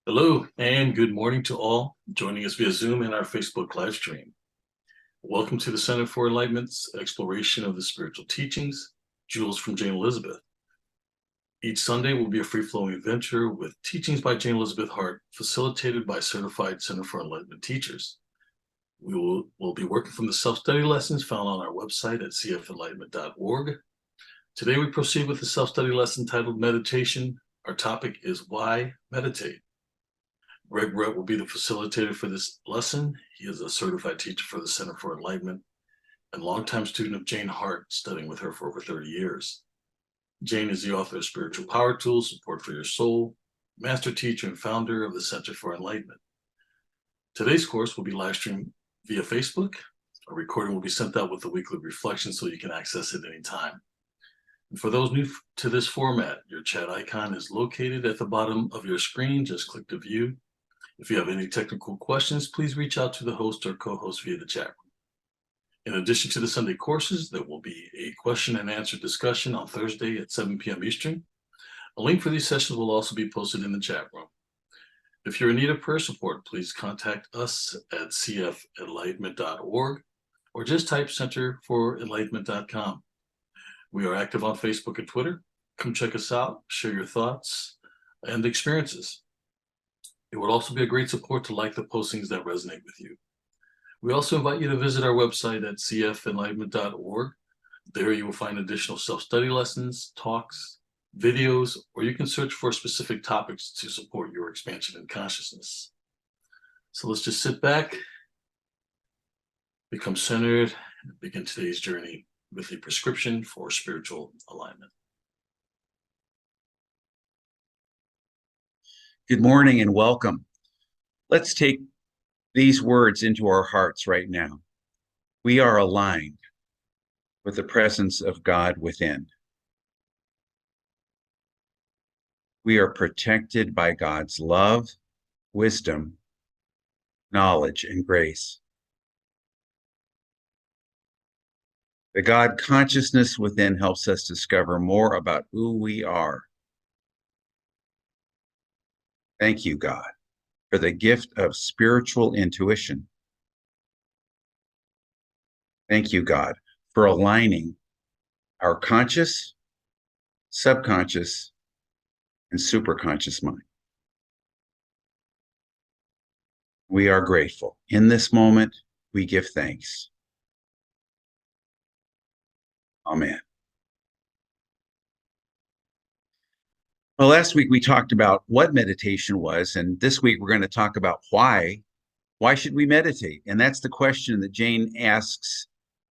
Hello and good morning to all joining us via Zoom and our Facebook live stream. Welcome to the Center for Enlightenment's exploration of the spiritual teachings, Jewels from Jane Elizabeth. Each Sunday will be a free-flowing adventure with teachings by Jane Elizabeth Hart, facilitated by certified Center for Enlightenment teachers. We'll be working from the self-study lessons found on our website at cfenlightenment.org. Today we proceed with the self-study lesson titled Meditation. Our topic is Why Meditate? Greg Brett will be the facilitator for this lesson. He is a certified teacher for the Center for Enlightenment and longtime student of Jane Hart, studying with her for over 30 years. Jane is the author of Spiritual Power Tools, Support for Your Soul, master teacher and founder of the Center for Enlightenment. Today's course will be live streamed via Facebook. A recording will be sent out with the weekly reflection so you can access it anytime. And for those new to this format, your chat icon is located at the bottom of your screen. Just click to view. If you have any technical questions, please reach out to the host or co-host via the chat room. In addition to the Sunday courses, there will be a question and answer discussion on Thursday at 7 p.m. Eastern. A link for these sessions will also be posted in the chat room. If you're in need of prayer support, please contact us at cfenlightenment.org or just type centerforenlightenment.com. We are active on Facebook and Twitter. Come check us out, share your thoughts and experiences. It would also be a great support to like the postings that resonate with you. We also invite you to visit our website at cfenlightenment.org. There you will find additional self-study lessons, talks, videos, or you can search for specific topics to support your expansion in consciousness. So let's just sit back, become centered, and begin today's journey with a prescription for spiritual alignment. Good morning and welcome. Let's take these words into our hearts right now. We are aligned with the presence of God within. We are protected by God's love, wisdom, knowledge, and grace. The God consciousness within helps us discover more about who we are. Thank you, God, for the gift of spiritual intuition. Thank you, God, for aligning our conscious, subconscious, and superconscious mind. We are grateful. In this moment, we give thanks. Amen. Well, last week we talked about what meditation was, and this week we're going to talk about why. Why should we meditate? And that's the question that Jane asks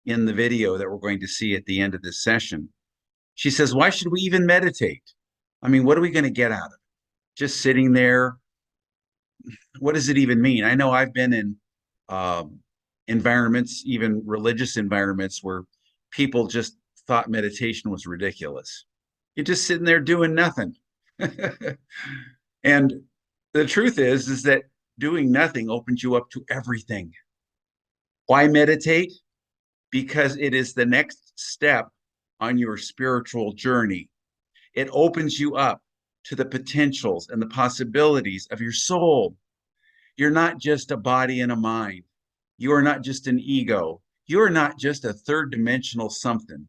in the video that we're going to see at the end of this session. She says, why should we even meditate? I mean, what are we going to get out of it? Just sitting there? What does it even mean? I know I've been in environments, even religious environments, where people just thought meditation was ridiculous. You're just sitting there doing nothing. And the truth is that doing nothing opens you up to everything. Why meditate? Because it is the next step on your spiritual journey. It opens you up to the potentials and the possibilities of your soul. You're not just a body and a mind. You are not just an ego. You are not just a third dimensional something.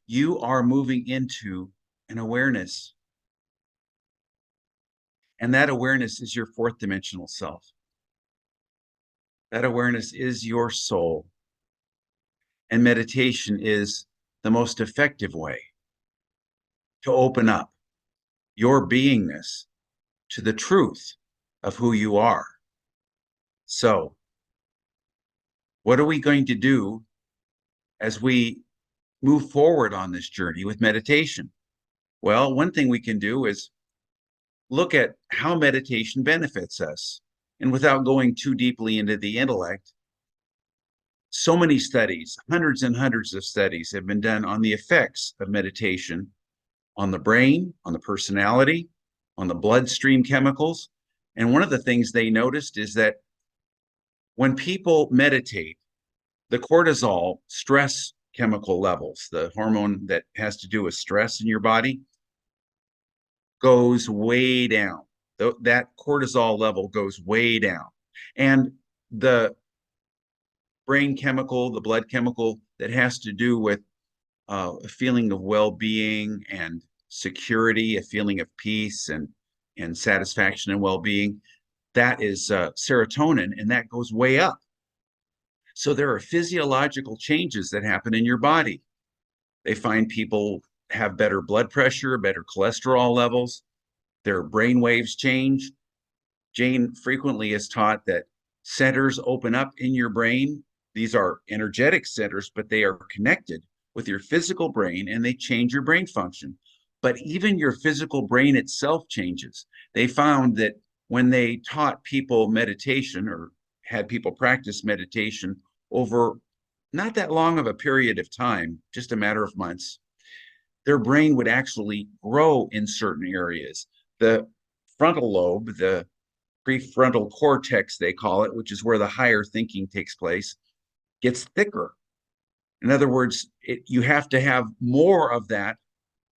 You are moving into an awareness. And that awareness is your fourth dimensional self. That awareness is your soul. And meditation is the most effective way to open up your beingness to the truth of who you are. So, what are we going to do as we move forward on this journey with meditation? Well, one thing we can do is look at how meditation benefits us. And without going too deeply into the intellect, so many studies, hundreds and hundreds of studies have been done on the effects of meditation on the brain, on the personality, on the bloodstream chemicals. And one of the things they noticed is that when people meditate, the cortisol stress chemical levels, the hormone that has to do with stress in your body, goes way down. that cortisol level goes way down. And the brain chemical, the blood chemical that has to do with a feeling of well-being and security, a feeling of peace and satisfaction and well-being, that is serotonin, and that goes way up. So there are physiological changes that happen in your body. They find people have better blood pressure, better cholesterol levels, their brain waves change. Jane frequently is taught that centers open up in your brain. These are energetic centers, but they are connected with your physical brain and they change your brain function. But even your physical brain itself changes. They found that when they taught people meditation or had people practice meditation over not that long of a period of time, just a matter of months, their brain would actually grow in certain areas. The frontal lobe, the prefrontal cortex, they call it, which is where the higher thinking takes place, gets thicker. In other words, you have to have more of that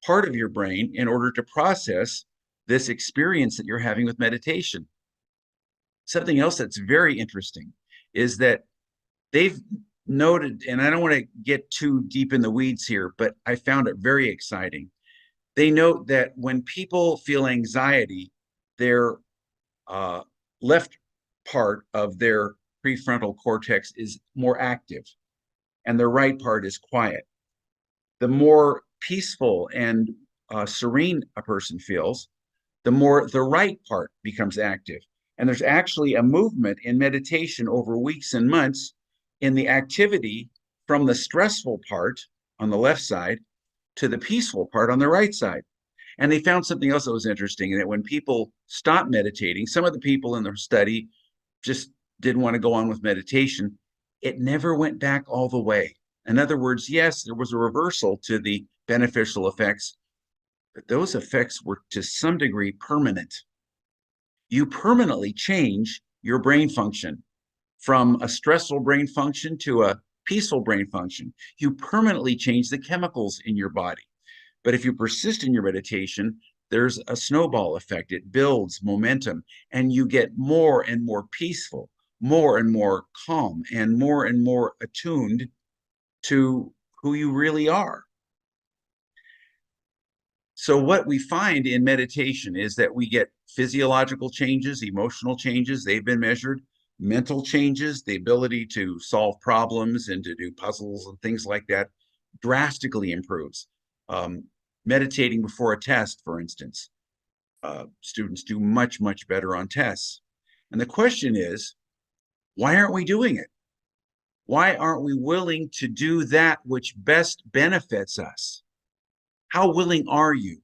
part of your brain in order to process this experience that you're having with meditation. Something else that's very interesting is that they've noted, and I don't want to get too deep in the weeds here, but I found it very exciting. They note that when people feel anxiety, their uh, left part of their prefrontal cortex is more active and the right part is quiet. The more peaceful and serene a person feels, the more the right part becomes active. And there's actually a movement in meditation over weeks and months in the activity from the stressful part on the left side to the peaceful part on the right side. And they found something else that was interesting, that when people stopped meditating, some of the people in the study just didn't want to go on with meditation. It never went back all the way. In other words, yes, there was a reversal to the beneficial effects, but those effects were to some degree permanent. You permanently change your brain function from a stressful brain function to a peaceful brain function. You permanently change the chemicals in your body. But if you persist in your meditation, there's a snowball effect. It builds momentum, and you get more and more peaceful, more and more calm, and more attuned to who you really are. So, what we find in meditation is that we get physiological changes, emotional changes, they've been measured, mental changes, the ability to solve problems and to do puzzles and things like that drastically improves. Meditating before a test, for instance, students do much better on tests. And the question is, why aren't we doing it? Why aren't we willing to do that which best benefits us? How willing are you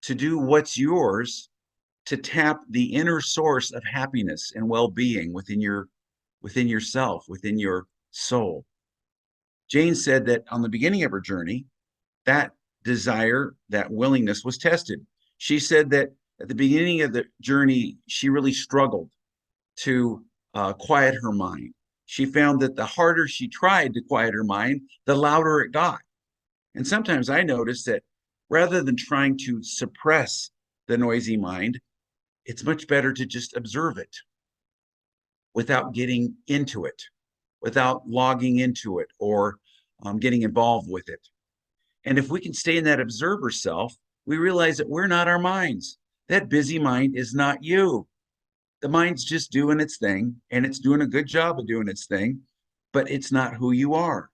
to do what's yours to tap the inner source of happiness and well-being within yourself, within your soul? Jane said that on the beginning of her journey, that desire, that willingness was tested. She said that at the beginning of the journey, she really struggled to quiet her mind. She found that the harder she tried to quiet her mind, the louder it got. And sometimes I noticed that rather than trying to suppress the noisy mind, it's much better to just observe it without getting into it, without logging into it or getting involved with it. And if we can stay in that observer self, we realize that we're not our minds. That busy mind is not you. The mind's just doing its thing, and it's doing a good job of doing its thing, but it's not who you are.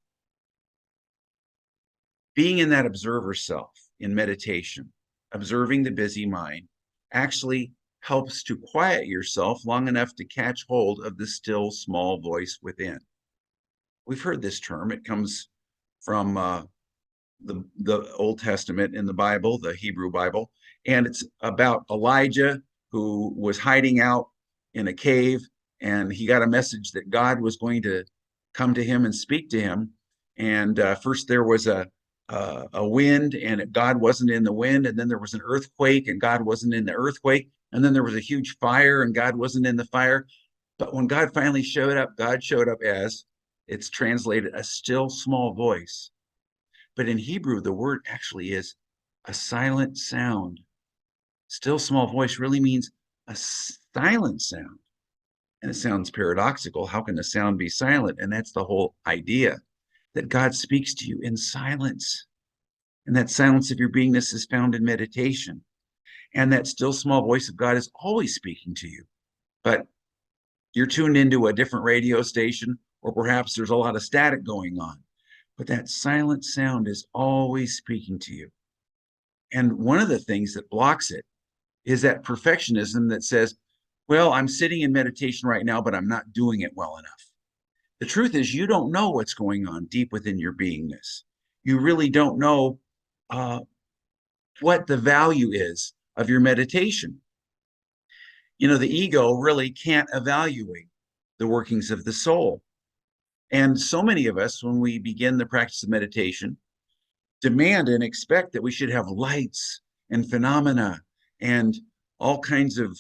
Being in that observer self in meditation, observing the busy mind, actually helps to quiet yourself long enough to catch hold of the still small voice within. We've heard this term. It comes from the Old Testament in the Bible, the Hebrew Bible, and it's about Elijah who was hiding out in a cave, and he got a message that God was going to come to him and speak to him. And first there was a wind, and God wasn't in the wind, and then there was an earthquake, and God wasn't in the earthquake, and then there was a huge fire, and God wasn't in the fire. But when God finally showed up, God showed up as, it's translated, a still small voice. But in Hebrew, the word actually is a silent sound. Still small voice really means a silent sound. And it sounds paradoxical. How can a sound be silent? And that's the whole idea, that God speaks to you in silence. And that silence of your beingness is found in meditation. And that still small voice of God is always speaking to you. But you're tuned into a different radio station, or perhaps there's a lot of static going on. But that silent sound is always speaking to you. And one of the things that blocks it is that perfectionism that says, well, I'm sitting in meditation right now, but I'm not doing it well enough. The truth is, you don't know what's going on deep within your beingness. You really don't know what the value is of your meditation. You know, the ego really can't evaluate the workings of the soul. And so many of us, when we begin the practice of meditation, demand and expect that we should have lights and phenomena and all kinds of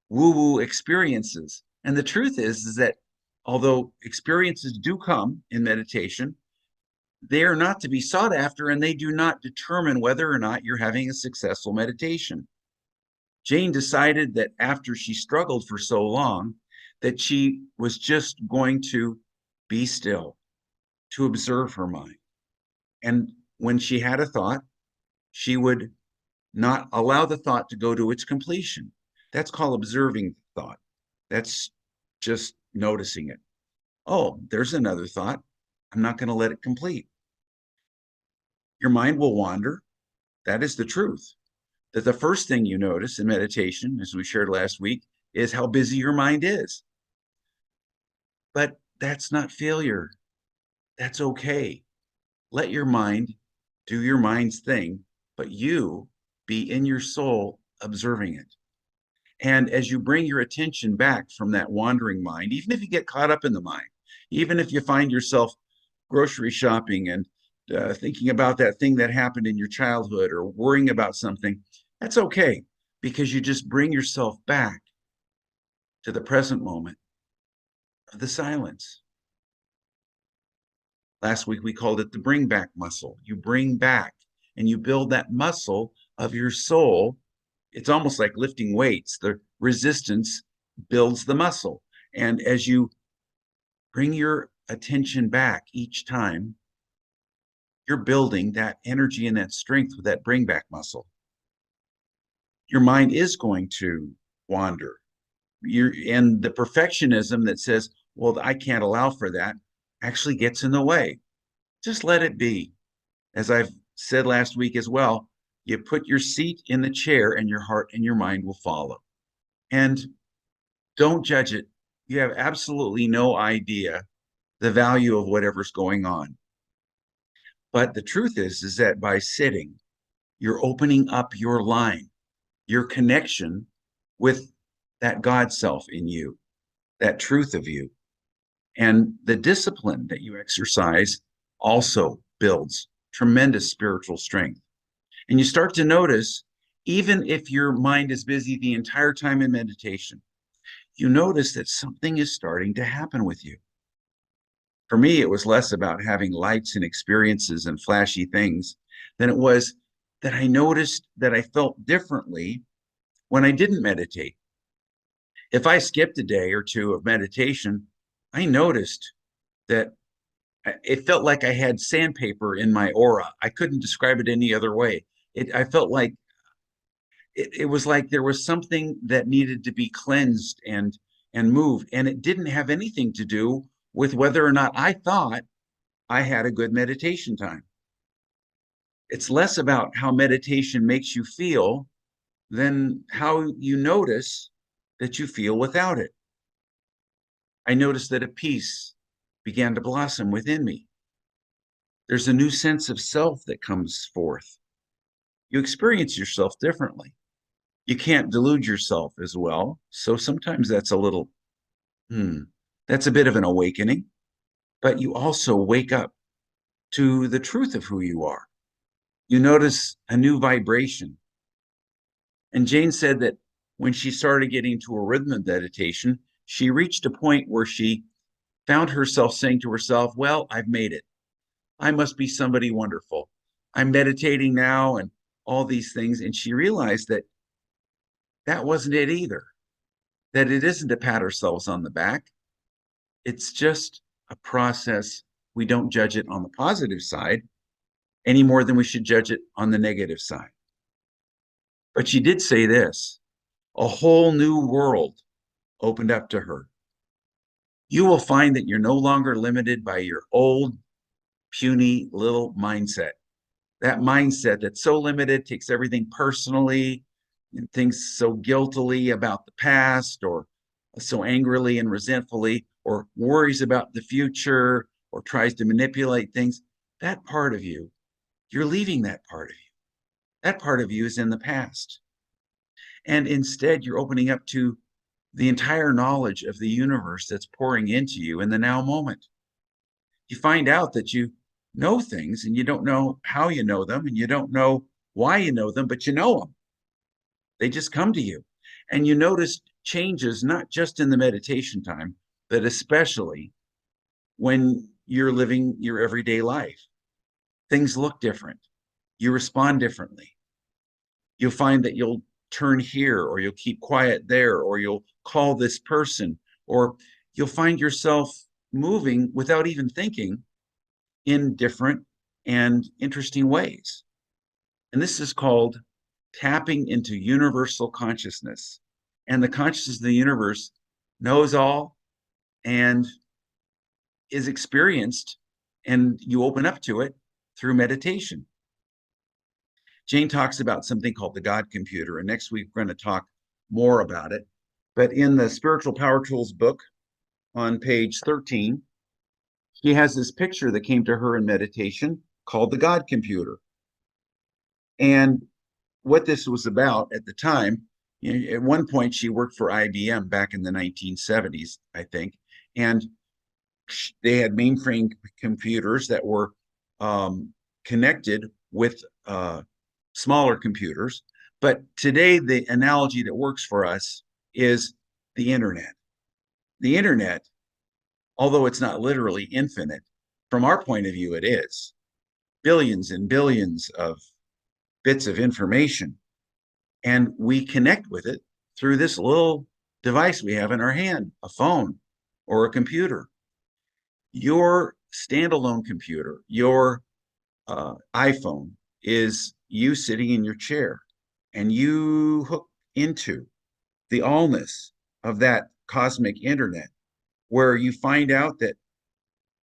woo-woo experiences. And the truth is that although experiences do come in meditation, they are not to be sought after, and they do not determine whether or not you're having a successful meditation. Jane decided that after she struggled for so long, that she was just going to be still, to observe her mind. And when she had a thought, she would not allow the thought to go to its completion. That's called observing thought. That's just noticing it. Oh, there's another thought. I'm not going to let it complete. Your mind will wander. That is the truth. That the first thing you notice in meditation, as we shared last week, is how busy your mind is. But that's not failure. That's okay. Let your mind do your mind's thing, but you be in your soul observing it. And as you bring your attention back from that wandering mind, even if you get caught up in the mind, even if you find yourself grocery shopping and thinking about that thing that happened in your childhood or worrying about something, that's okay, because you just bring yourself back to the present moment of the silence. Last week, we called it the bring back muscle. You bring back and you build that muscle of your soul. It's almost like lifting weights. The resistance builds the muscle. And as you bring your attention back each time, you're building that energy and that strength with that bring back muscle. Your mind is going to wander. And the perfectionism that says, well, I can't allow for that, actually gets in the way. Just let it be. As I've said last week as well, you put your seat in the chair and your heart and your mind will follow. And don't judge it. You have absolutely no idea the value of whatever's going on. But the truth is that by sitting, you're opening up your line, your connection with that God self in you, that truth of you. And the discipline that you exercise also builds tremendous spiritual strength. And you start to notice, even if your mind is busy the entire time in meditation, you notice that something is starting to happen with you. For me, it was less about having lights and experiences and flashy things than it was that I noticed that I felt differently when I didn't meditate. If I skipped a day or two of meditation, I noticed that it felt like I had sandpaper in my aura. I couldn't describe it any other way. I felt like it was like there was something that needed to be cleansed and moved, and it didn't have anything to do with whether or not I thought I had a good meditation time. It's less about how meditation makes you feel than how you notice that you feel without it. I noticed that a peace began to blossom within me. There's a new sense of self that comes forth. You experience yourself differently. You can't delude yourself as well. So sometimes that's a little, that's a bit of an awakening. But you also wake up to the truth of who you are. You notice a new vibration. And Jane said that when she started getting to a rhythm of meditation, she reached a point where she found herself saying to herself, well, I've made it. I must be somebody wonderful. I'm meditating now and all these things. And she realized that that wasn't it either. that it isn't to pat ourselves on the back. It's just a process. We don't judge it on the positive side any more than we should judge it on the negative side. But she did say this: a whole new world opened up to her. You will find that you're no longer limited by your old, puny little mindset. That mindset that's so limited, takes everything personally, and thinks so guiltily about the past, or so angrily and resentfully, or worries about the future, or tries to manipulate things. That part of you, you're leaving that part of you. That part of you is in the past. And instead, you're opening up to the entire knowledge of the universe that's pouring into you in the now moment. You find out that you know things and you don't know how you know them and you don't know why you know them, but you know them. They just come to you. And you notice changes not just in the meditation time, but especially when you're living your everyday life. Things look different. You respond differently. You'll find that you'll turn here, or you'll keep quiet there, or you'll call this person, or you'll find yourself moving without even thinking in different and interesting ways. And this is called tapping into universal consciousness. And the consciousness of the universe knows all and is experienced, and you open up to it through meditation. Jane talks about something called the God computer, and next week we're going to talk more about it. But in the Spiritual Power Tools book on page 13, she has this picture that came to her in meditation called the God computer. And what this was about at the time, at one point she worked for IBM back in the 1970s, I think, and they had mainframe computers that were connected with smaller computers. But today, the analogy that works for us is the internet. The internet, although it's not literally infinite, from our point of view, it is. Billions and billions of bits of information. And we connect with it through this little device we have in our hand, a phone or a computer. Your standalone computer, your iPhone, is you sitting in your chair, and you hook into the allness of that cosmic internet, where you find out that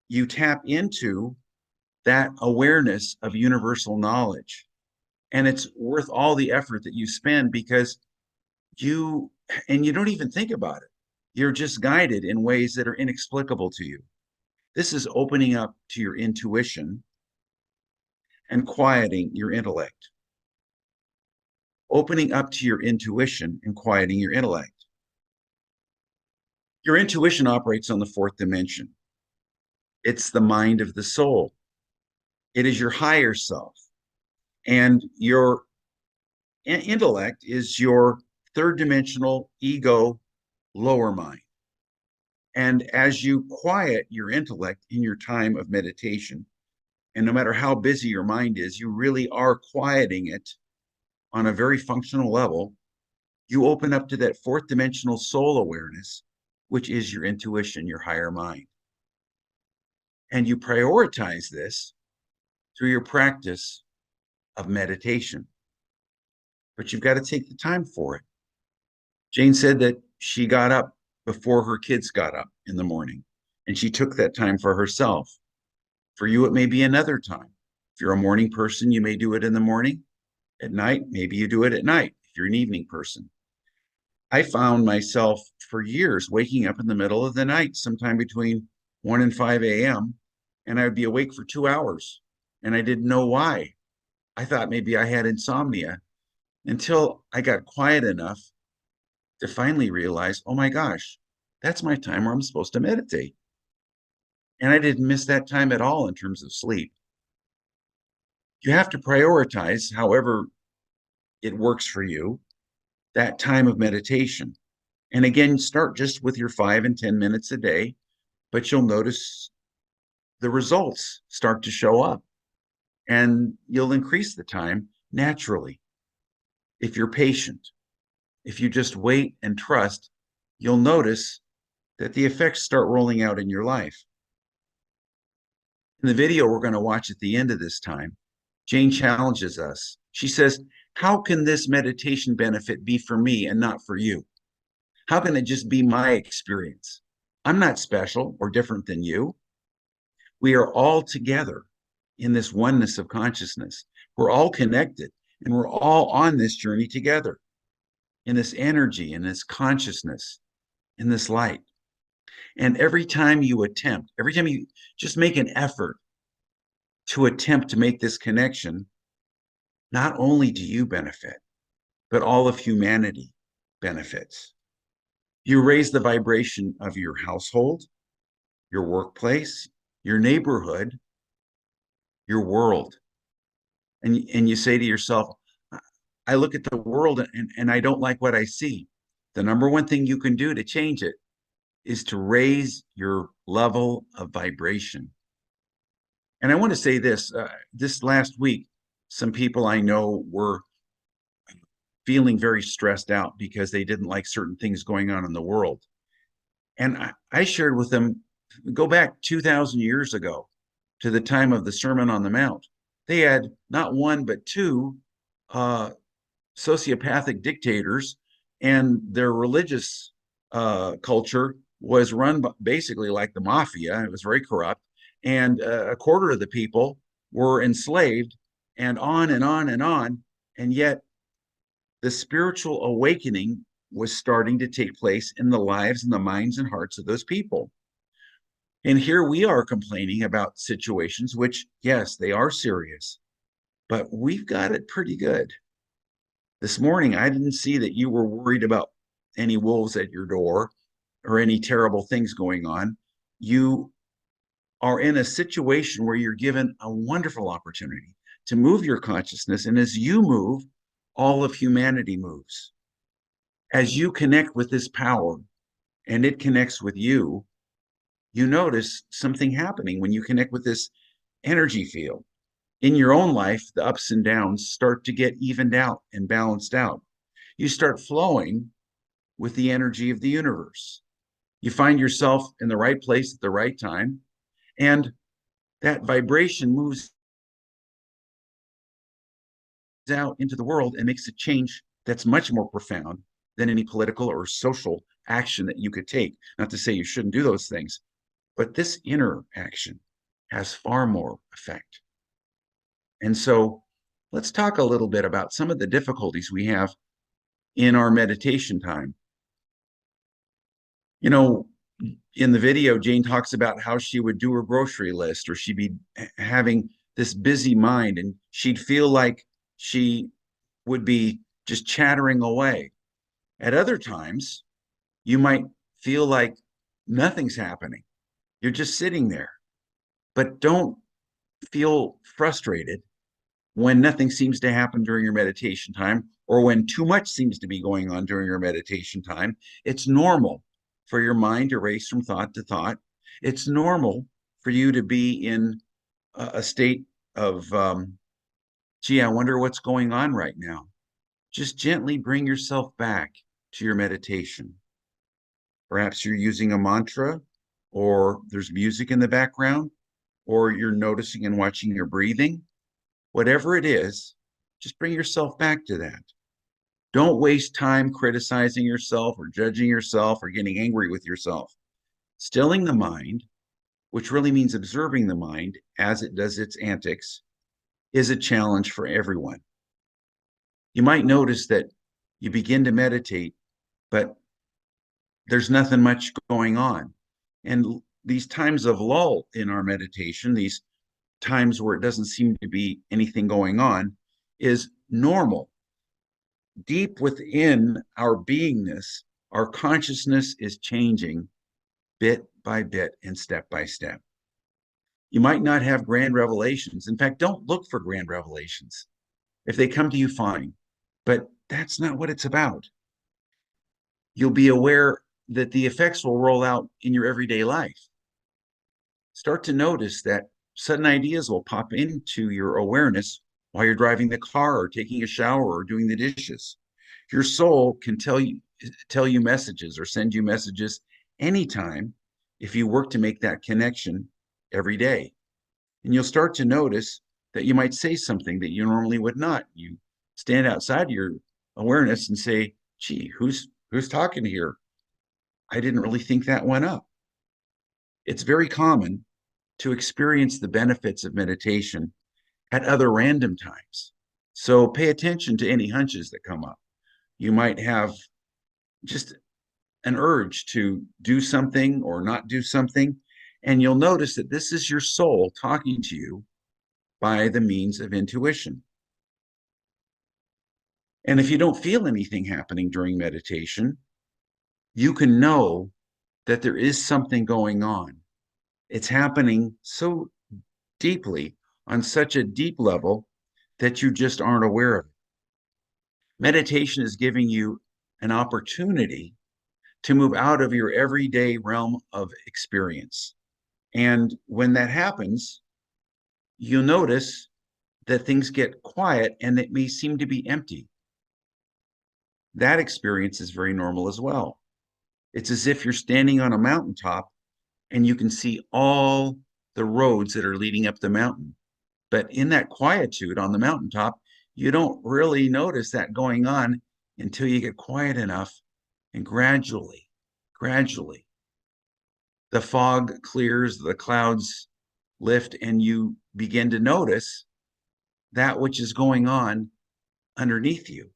you tap into that awareness of universal knowledge. And it's worth all the effort that you spend, because you don't even think about it. You're just guided in ways that are inexplicable to you. This is opening up to your intuition and quieting your intellect. Opening up to your intuition and quieting your intellect. Your intuition operates on the fourth dimension. It's the mind of the soul. It is your higher self. And your intellect is your third dimensional ego lower mind. And as you quiet your intellect in your time of meditation, and no matter how busy your mind is, you really are quieting it on a very functional level. You open up to that fourth dimensional soul awareness, which is your intuition, your higher mind. And you prioritize this through your practice of meditation. But you've got to take the time for it. Jane said that she got up before her kids got up in the morning, and she took that time for herself. For you, it may be another time. If you're a morning person, you may do it in the morning. At night, maybe you do it at night if you're an evening person. I found myself for years waking up in the middle of the night, sometime between 1 and 5 a.m., and I would be awake for 2 hours, and I didn't know why. I thought maybe I had insomnia, until I got quiet enough to finally realize, oh my gosh, that's my time where I'm supposed to meditate. And I didn't miss that time at all in terms of sleep. You have to prioritize, however it works for you, that time of meditation. And again, start just with your 5 and 10 minutes a day, but you'll notice the results start to show up, and you'll increase the time naturally if you're patient, if you just wait and trust you'll notice that the effects start rolling out in your life. In the video we're going to watch at the end of this time, Jane challenges us. She says, how can this meditation benefit be for me and not for you? How can it just be my experience? I'm not special or different than you. We are all together in this oneness of consciousness. We're all connected and we're all on this journey together in this energy, in this consciousness, in this light. And every time you just make an effort to attempt to make this connection, not only do you benefit, but all of humanity benefits. You raise the vibration of your household, your workplace, your neighborhood, your world. And you say to yourself, I look at the world and I don't like what I see. The number one thing you can do to change it is to raise your level of vibration. And I want to say this, this last week, some people I know were feeling very stressed out because they didn't like certain things going on in the world. And I shared with them, go back 2,000 years ago to the time of the Sermon on the Mount. They had not one, but two sociopathic dictators, and their religious culture was run basically like the mafia. It was very corrupt. And a quarter of the people were enslaved, and on and on and on. And yet the spiritual awakening was starting to take place in the lives and the minds and hearts of those people. And here we are complaining about situations which, yes, they are serious, but we've got it pretty good. This morning, I didn't see that you were worried about any wolves at your door or any terrible things going on. You are in a situation where you're given a wonderful opportunity to move your consciousness. And as you move, all of humanity moves. As you connect with this power and it connects with you, you notice something happening when you connect with this energy field. In your own life, the ups and downs start to get evened out and balanced out. You start flowing with the energy of the universe. You find yourself in the right place at the right time, and that vibration moves out into the world and makes a change that's much more profound than any political or social action that you could take. Not to say you shouldn't do those things, but this inner action has far more effect. And so let's talk a little bit about some of the difficulties we have in our meditation time. You know, in the video, Jane talks about how she would do her grocery list, or she'd be having this busy mind and she'd feel like she would be just chattering away. At other times, you might feel like nothing's happening. You're just sitting there. But don't feel frustrated when nothing seems to happen during your meditation time, or when too much seems to be going on during your meditation time. It's normal for your mind to race from thought to thought. It's normal for you to be in a state of, gee, I wonder what's going on right now. Just gently bring yourself back to your meditation. Perhaps you're using a mantra, or there's music in the background, or you're noticing and watching your breathing. Whatever it is, just bring yourself back to that. Don't waste time criticizing yourself or judging yourself or getting angry with yourself. Stilling the mind, which really means observing the mind as it does its antics, is a challenge for everyone. You might notice that you begin to meditate, but there's nothing much going on. And these times of lull in our meditation, these times where it doesn't seem to be anything going on, is normal. Deep within our beingness, our consciousness is changing bit by bit and step by step. You might not have grand revelations. In fact, don't look for grand revelations. If they come to you, fine. But that's not what it's about. You'll be aware that the effects will roll out in your everyday life. Start to notice that sudden ideas will pop into your awareness while you're driving the car or taking a shower or doing the dishes. Your soul can tell tell you messages or send you messages anytime if you work to make that connection every day. And you'll start to notice that you might say something that you normally would not. You stand outside your awareness and say, gee, who's talking here? I didn't really think that went up. It's very common to experience the benefits of meditation at other random times. So pay attention to any hunches that come up. You might have just an urge to do something or not do something, and you'll notice that this is your soul talking to you by the means of intuition. And if you don't feel anything happening during meditation, you can know that there is something going on. It's happening so deeply, on such a deep level, that you just aren't aware of it. Meditation is giving you an opportunity to move out of your everyday realm of experience. And when that happens, you'll notice that things get quiet and it may seem to be empty. That experience is very normal as well. It's as if you're standing on a mountaintop and you can see all the roads that are leading up the mountain. But in that quietude on the mountaintop, you don't really notice that going on until you get quiet enough, and gradually, the fog clears, the clouds lift, and you begin to notice that which is going on underneath you.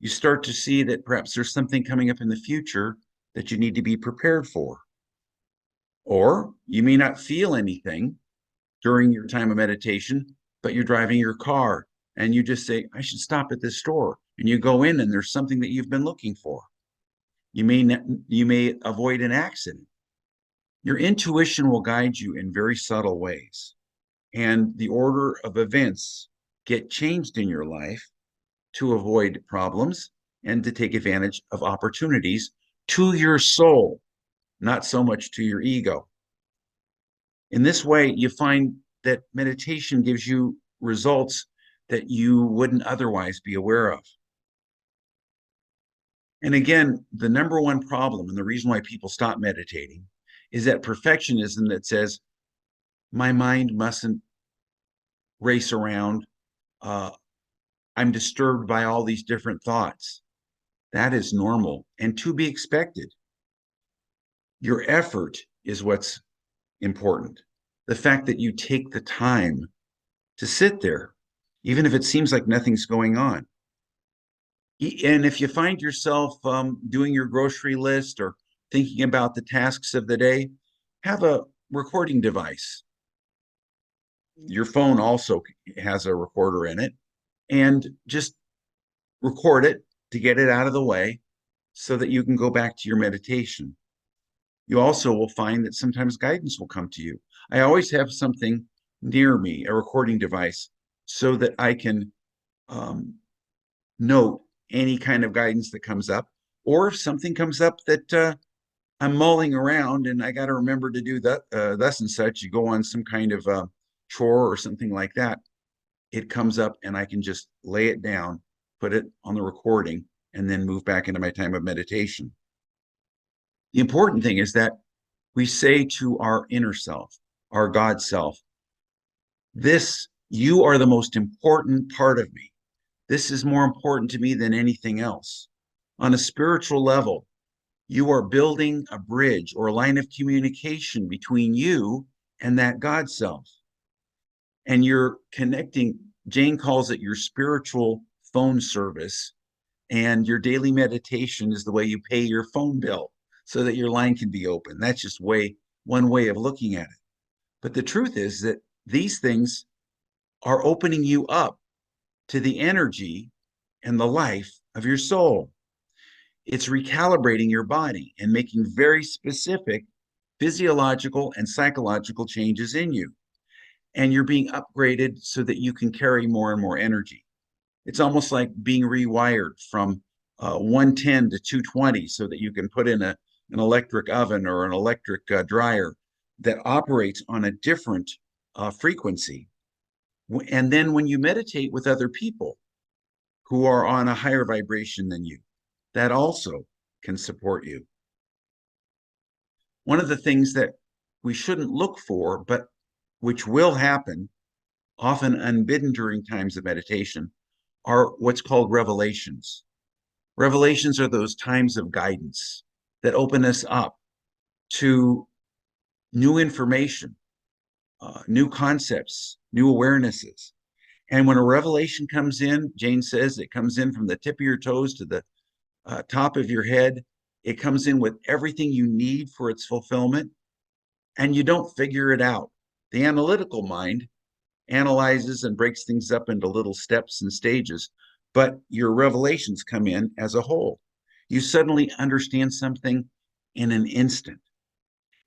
You start to see that perhaps there's something coming up in the future that you need to be prepared for. Or you may not feel anything during your time of meditation, but you're driving your car and you just say, I should stop at this store. And you go in and there's something that you've been looking for. You may avoid an accident. Your intuition will guide you in very subtle ways. And the order of events get changed in your life to avoid problems and to take advantage of opportunities to your soul, not so much to your ego. In this way, you find that meditation gives you results that you wouldn't otherwise be aware of. And again, the number one problem and the reason why people stop meditating is that perfectionism that says, my mind mustn't race around. I'm disturbed by all these different thoughts. That is normal and to be expected. Your effort is what's important. The fact that you take the time to sit there, even if it seems like nothing's going on. And if you find yourself doing your grocery list or thinking about the tasks of the day, have a recording device. Your phone also has a recorder in it, and just record it to get it out of the way so that you can go back to your meditation. You also will find that sometimes guidance will come to you. I always have something near me, a recording device, so that I can note any kind of guidance that comes up, or if something comes up that I'm mulling around and I got to remember to do that, thus and such, you go on some kind of chore or something like that, it comes up and I can just lay it down, put it on the recording, and then move back into my time of meditation. The important thing is that we say to our inner self, our God self, you are the most important part of me. This is more important to me than anything else. On a spiritual level, you are building a bridge or a line of communication between you and that God self. And you're connecting, Jane calls it your spiritual phone service. And your daily meditation is the way you pay your phone bill so that your line can be open. That's just one way of looking at it. But the truth is that these things are opening you up to the energy and the life of your soul. It's recalibrating your body and making very specific physiological and psychological changes in you. And you're being upgraded so that you can carry more and more energy. It's almost like being rewired from 110 to 220 so that you can put in an electric oven or an electric dryer that operates on a different frequency. And then when you meditate with other people who are on a higher vibration than you, that also can support you. One of the things that we shouldn't look for, but which will happen, often unbidden during times of meditation, are what's called revelations. Revelations are those times of guidance that open us up to new information, new concepts, new awarenesses. And when a revelation comes in, Jane says it comes in from the tip of your toes to the top of your head. It comes in with everything you need for its fulfillment, and you don't figure it out. The analytical mind analyzes and breaks things up into little steps and stages, but your revelations come in as a whole. You suddenly understand something in an instant,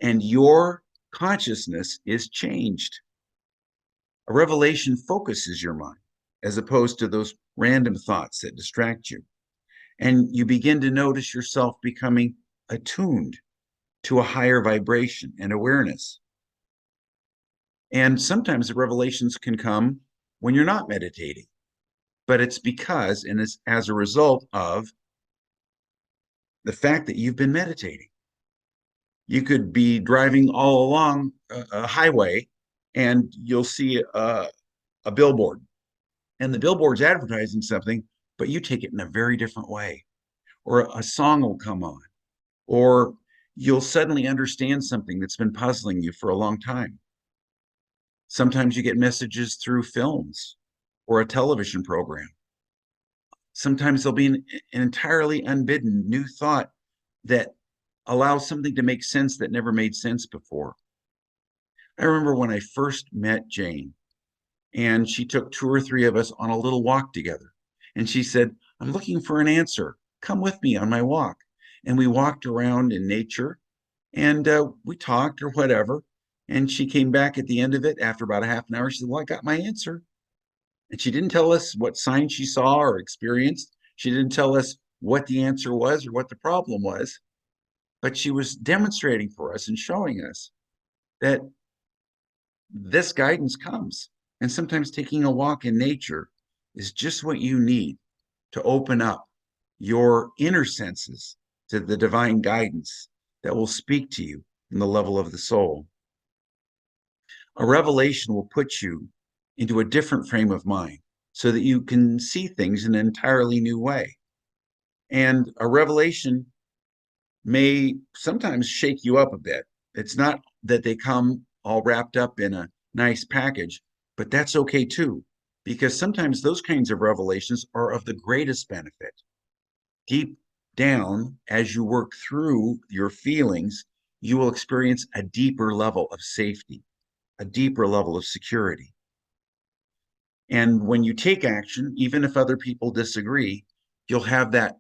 and your consciousness is changed. A revelation focuses your mind as opposed to those random thoughts that distract you. And you begin to notice yourself becoming attuned to a higher vibration and awareness. And sometimes the revelations can come when you're not meditating, but it's because and it's as a result of the fact that you've been meditating. You could be driving all along a highway and you'll see a billboard, and the billboard's advertising something, but you take it in a very different way. Or a song will come on, or you'll suddenly understand something that's been puzzling you for a long time. Sometimes you get messages through films or a television program. Sometimes there'll be an entirely unbidden new thought that allows something to make sense that never made sense before. I remember when I first met Jane, and she took 2 or 3 of us on a little walk together. And she said, "I'm looking for an answer. Come with me on my walk." And we walked around in nature, and we talked or whatever. And she came back at the end of it after about a half an hour. She said, "Well, I got my answer." And she didn't tell us what signs she saw or experienced. She didn't tell us what the answer was or what the problem was. But she was demonstrating for us and showing us that this guidance comes. And sometimes taking a walk in nature is just what you need to open up your inner senses to the divine guidance that will speak to you from the level of the soul. A revelation will put you into a different frame of mind so that you can see things in an entirely new way. And a revelation may sometimes shake you up a bit. It's not that they come all wrapped up in a nice package, but that's okay too, because sometimes those kinds of revelations are of the greatest benefit. Deep down, as you work through your feelings, you will experience a deeper level of safety, a deeper level of security. And when you take action, even if other people disagree, you'll have that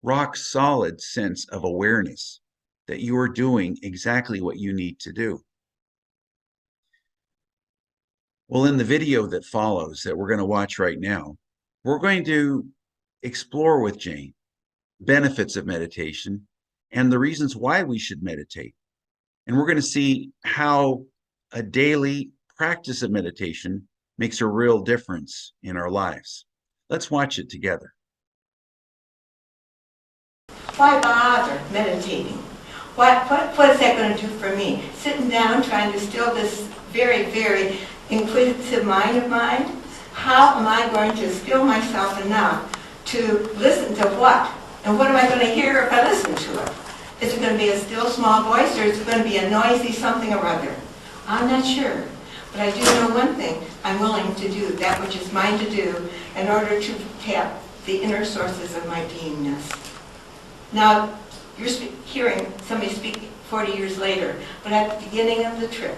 rock solid sense of awareness that you are doing exactly what you need to do. Well, in the video that follows that we're going to watch right now, we're going to explore with Jane benefits of meditation and the reasons why we should meditate. And we're going to see how a daily practice of meditation makes a real difference in our lives. Let's watch it together. Why bother meditating? What is that going to do for me? Sitting down trying to still this very, very inquisitive mind of mine? How am I going to still myself enough to listen to what? And what am I going to hear if I listen to it? Is it going to be a still small voice, or is it going to be a noisy something or other? I'm not sure. But I do know one thing. I'm willing to do that which is mine to do in order to tap the inner sources of my beingness. Now, you're hearing somebody speak 40 years later, but at the beginning of the trip,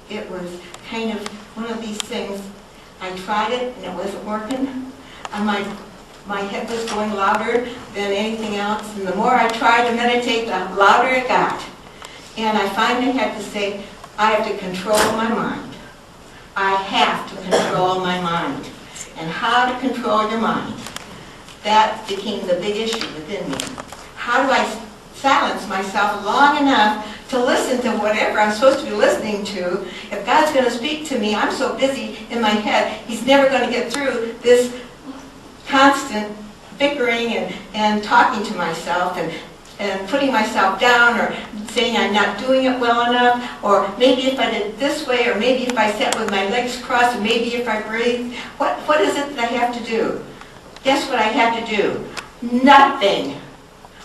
it was kind of one of these things. I tried it and it wasn't working. And my head was going louder than anything else. And the more I tried to meditate, the louder it got. And I finally had to say, I have to control my mind. I have to control my mind. And how to control your mind? That became the big issue within me. How do I silence myself long enough to listen to whatever I'm supposed to be listening to? If God's going to speak to me, I'm so busy in my head, He's never going to get through this constant bickering and talking to myself and putting myself down or saying I'm not doing it well enough, or maybe if I did it this way, or maybe if I sat with my legs crossed, and maybe if I breathed. What is it that I have to do? Guess what I have to do? Nothing.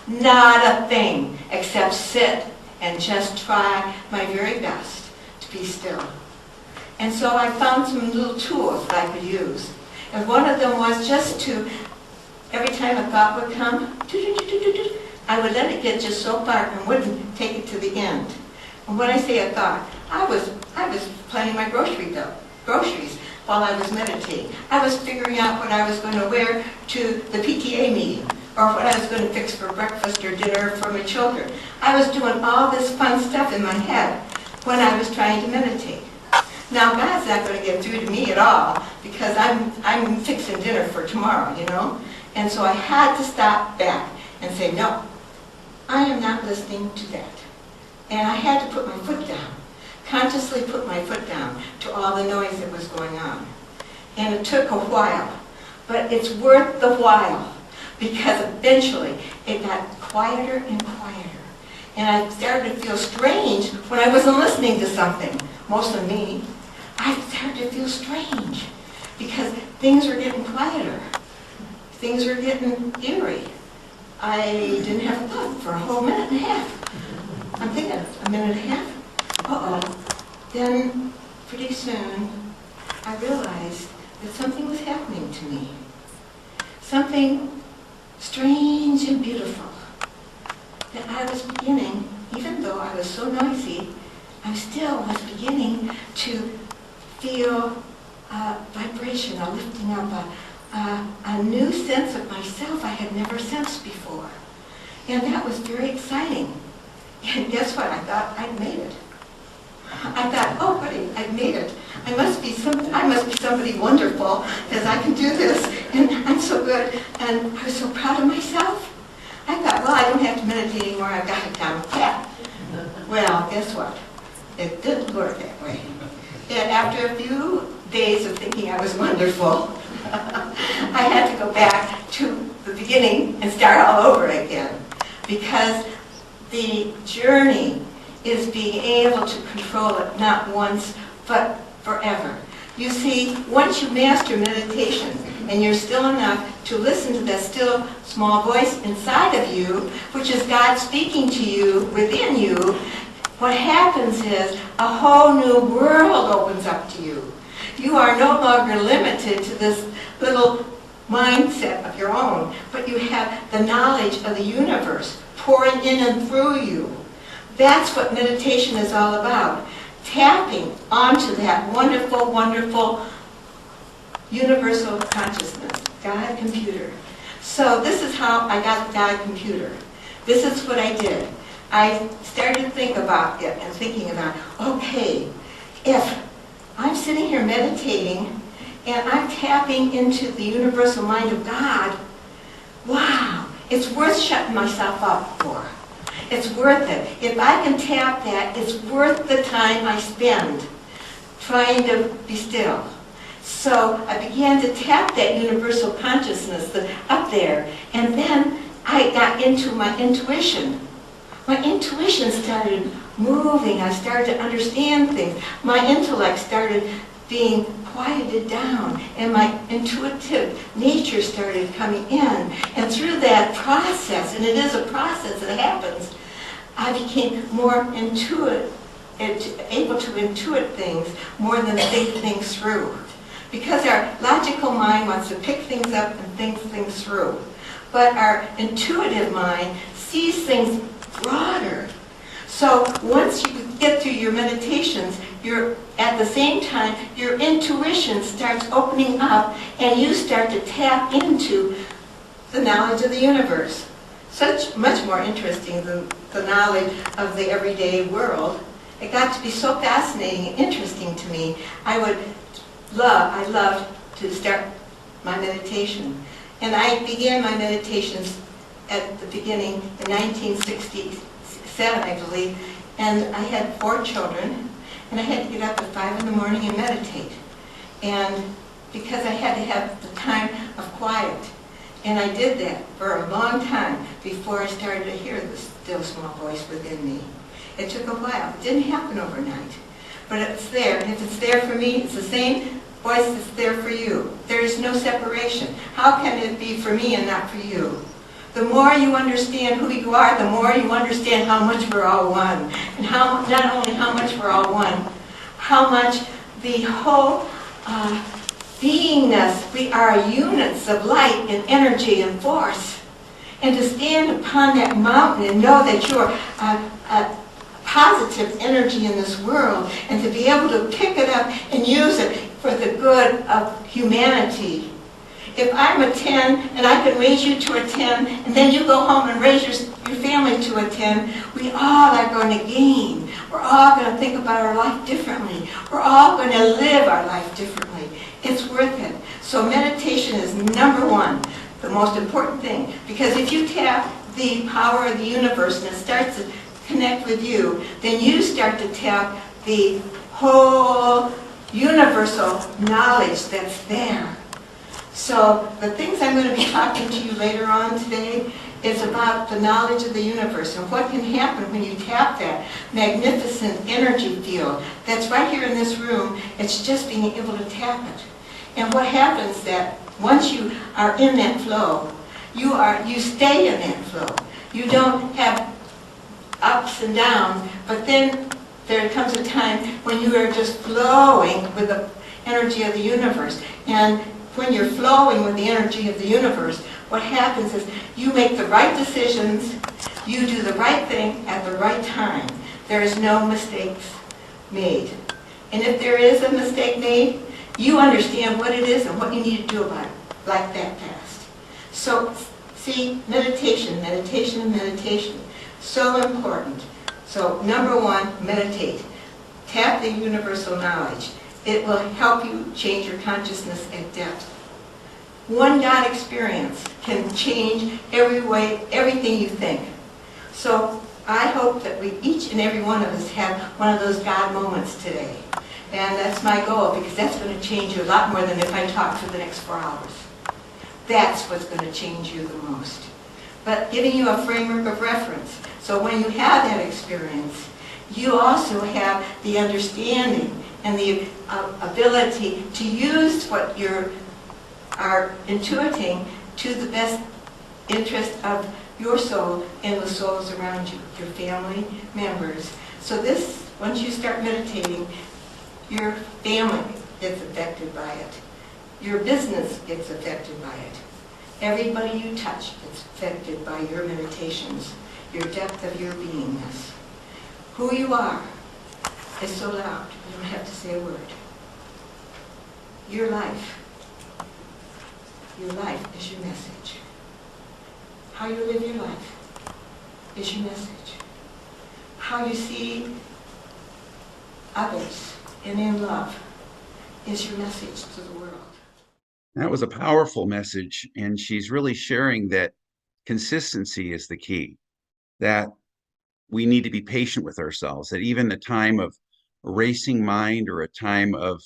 Not a thing, except sit and just try my very best to be still. And so I found some little tools that I could use. And one of them was just to, every time a thought would come, I would let it get just so far and wouldn't take it to the end. And when I say a thought, I was planning my groceries while I was meditating. I was figuring out what I was going to wear to the PTA meeting, or what I was going to fix for breakfast or dinner for my children. I was doing all this fun stuff in my head when I was trying to meditate. Now, God's not going to get through to me at all, because I'm fixing dinner for tomorrow, you know? And so I had to stop back and say, no, I am not listening to that. And I had to put my foot down, consciously put my foot down to all the noise that was going on. And it took a while, but it's worth the while, because eventually it got quieter and quieter. And I started to feel strange when I wasn't listening to something, mostly me. I started to feel strange because things were getting quieter. Things were getting eerie. I didn't have a thought for a whole minute and a half. I'm thinking, a minute and a half? Uh-oh. Then, pretty soon, I realized that something was happening to me. Something strange and beautiful. That I was beginning, even though I was so noisy, I still was beginning to feel a vibration, a lifting up, a new sense of myself I had never sensed before. And that was very exciting. And guess what? I thought I'd made it. I thought, oh, buddy, I've made it. I must be somebody wonderful, because I can do this, and I'm so good. And I was so proud of myself. I thought, well, I don't have to meditate anymore. I've got it down pat. Well, guess what? It didn't work that way. And after a few days of thinking I was wonderful, I had to go back to the beginning and start all over again. Because the journey is being able to control it not once, but forever. You see, once you master meditation, and you're still enough to listen to that still small voice inside of you, which is God speaking to you within you, what happens is a whole new world opens up to you. You are no longer limited to this little mindset of your own, but you have the knowledge of the universe pouring in and through you. That's what meditation is all about. Tapping onto that wonderful, wonderful universal consciousness, God computer. So this is how I got God computer. This is what I did. I started to think about it and thinking about, okay, if I'm sitting here meditating and I'm tapping into the universal mind of God, wow, it's worth shutting myself up for. It's worth it. If I can tap that, it's worth the time I spend trying to be still. So I began to tap that universal consciousness up there, and then I got into my intuition. My intuition started moving. I started to understand things. My intellect started being quieted down, and my intuitive nature started coming in. And through that process, and it is a process that happens, I became more intuitive, able to intuit things more than think things through. Because our logical mind wants to pick things up and think things through. But our intuitive mind sees things broader. So once you get through your meditations, at the same time, your intuition starts opening up and you start to tap into the knowledge of the universe. Much more interesting than the knowledge of the everyday world. It got to be so fascinating and interesting to me. I loved to start my meditation. And I began my meditations at the beginning in 1967, I believe. And I had 4 children, and I had to get up at 5 in the morning and meditate. And because I had to have the time of quiet And I did that for a long time before I started to hear the still small voice within me. It took a while. It didn't happen overnight. But it's there. And if it's there for me, it's the same voice that's there for you. There is no separation. How can it be for me and not for you? The more you understand who you are, the more you understand how much we're all one. And how not only how much we're all one, how much the whole beingness, we are units of light and energy and force. And to stand upon that mountain and know that you're a positive energy in this world, and to be able to pick it up and use it for the good of humanity. If I'm a 10 and I can raise you to a 10, and then you go home and raise your family to a 10, we all are going to gain. We're all going to think about our life differently. We're all going to live our life differently. It's worth it. So meditation is number one, the most important thing. Because if you tap the power of the universe and it starts to connect with you, then you start to tap the whole universal knowledge that's there. So the things I'm going to be talking to you later on today is about the knowledge of the universe and what can happen when you tap that magnificent energy field that's right here in this room. It's just being able to tap it. And what happens that once you are in that flow, you stay in that flow. You don't have ups and downs, but then there comes a time when you are just flowing with the energy of the universe. And when you're flowing with the energy of the universe, what happens is you make the right decisions, you do the right thing at the right time. There is no mistakes made. And if there is a mistake made, you understand what it is and what you need to do about it, like that fast. So, see, meditation, meditation, meditation. So important. So, number one, meditate. Tap the universal knowledge. It will help you change your consciousness at depth. One God experience can change everything you think. So I hope that we, each and every one of us, have one of those God moments today. And that's my goal, because that's going to change you a lot more than if I talk for the next 4 hours. That's what's going to change you the most. But giving you a framework of reference. So when you have that experience, you also have the understanding and the ability to use what you are intuiting to the best interest of your soul and the souls around you, your family members. So this, once you start meditating, your family gets affected by it. Your business gets affected by it. Everybody you touch gets affected by your meditations, your depth of your beingness. Who you are is so loud, you don't have to say a word. Your life is your message. How you live your life is your message. How you see others and in love is your message to the world. That was a powerful message, and she's really sharing that consistency is the key, that we need to be patient with ourselves, that even a time of a racing mind or a time of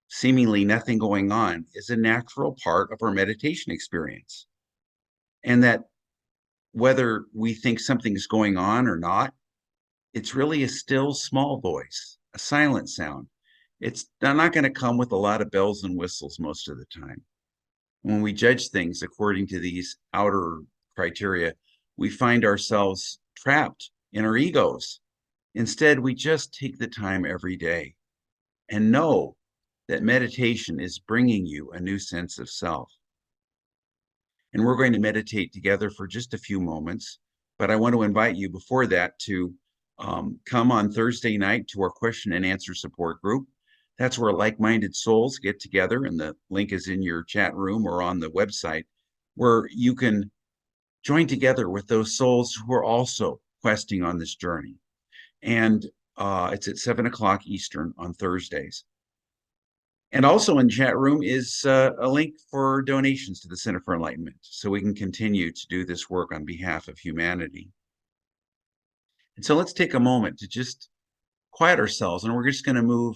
seemingly nothing going on is a natural part of our meditation experience. And that whether we think something's going on or not, it's really a still small voice, a silent sound. It's not going to come with a lot of bells and whistles most of the time. When we judge things according to these outer criteria, we find ourselves trapped in our egos. Instead, we just take the time every day and know that meditation is bringing you a new sense of self. And we're going to meditate together for just a few moments, but I want to invite you before that to come on Thursday night to our question and answer support group. That's where like-minded souls get together, and the link is in your chat room or on the website, where you can join together with those souls who are also questing on this journey. And it's at 7 o'clock Eastern on Thursdays. And also in chat room is a link for donations to the Center for Enlightenment, so we can continue to do this work on behalf of humanity. And so let's take a moment to just quiet ourselves, and we're just going to move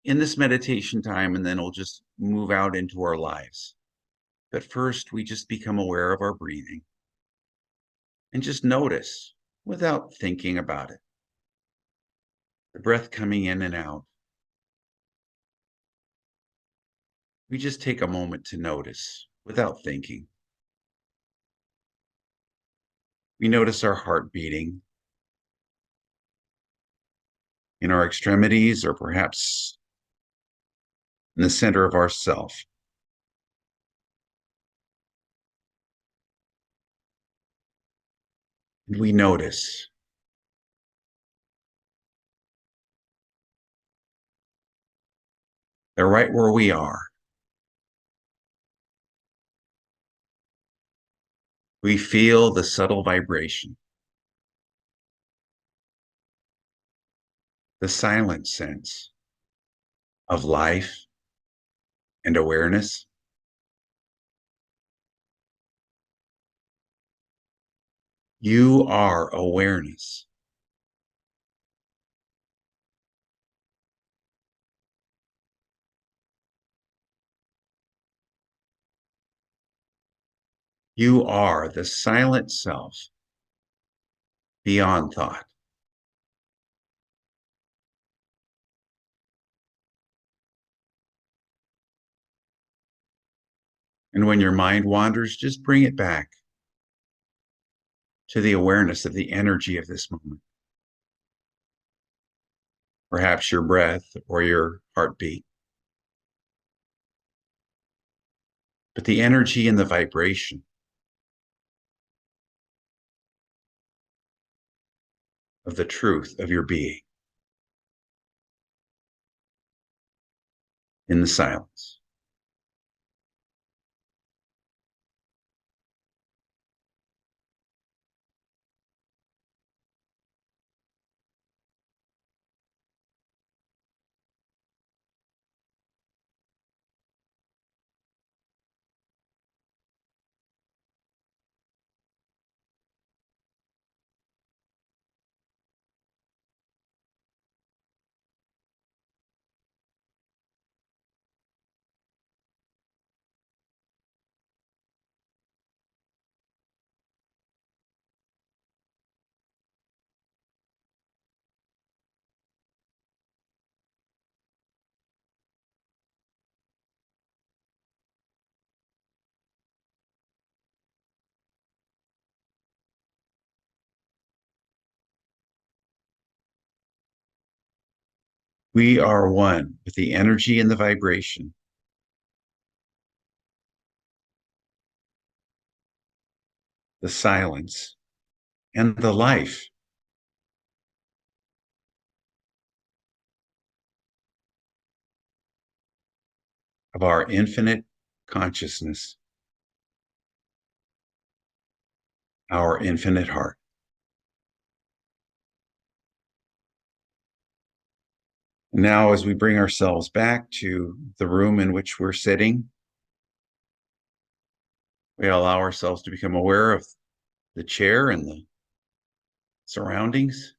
in this meditation time, and then we'll just move out into our lives. But first, we just become aware of our breathing and just notice without thinking about it. The breath coming in and out. We just take a moment to notice without thinking. We notice our heart beating in our extremities or perhaps in the center of our self. And we notice that right where we are, we feel the subtle vibration, the silent sense of life and awareness. You are awareness. You are the silent self beyond thought. And when your mind wanders, just bring it back to the awareness of the energy of this moment. Perhaps your breath or your heartbeat. But the energy and the vibration of the truth of your being in the silence. We are one with the energy and the vibration the silence and the life of our infinite consciousness, our infinite heart. Now, as we bring ourselves back to the room in which we're sitting, we allow ourselves to become aware of the chair and the surroundings.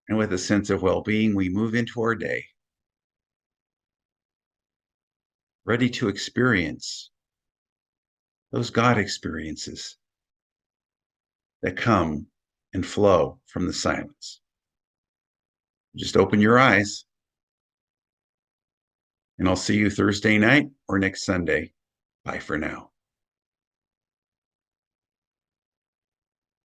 And with a sense of well-being, we move into our day, ready to experience those God experiences that come and flow from the silence. Just open your eyes, and I'll see you Thursday night or next Sunday. Bye for now.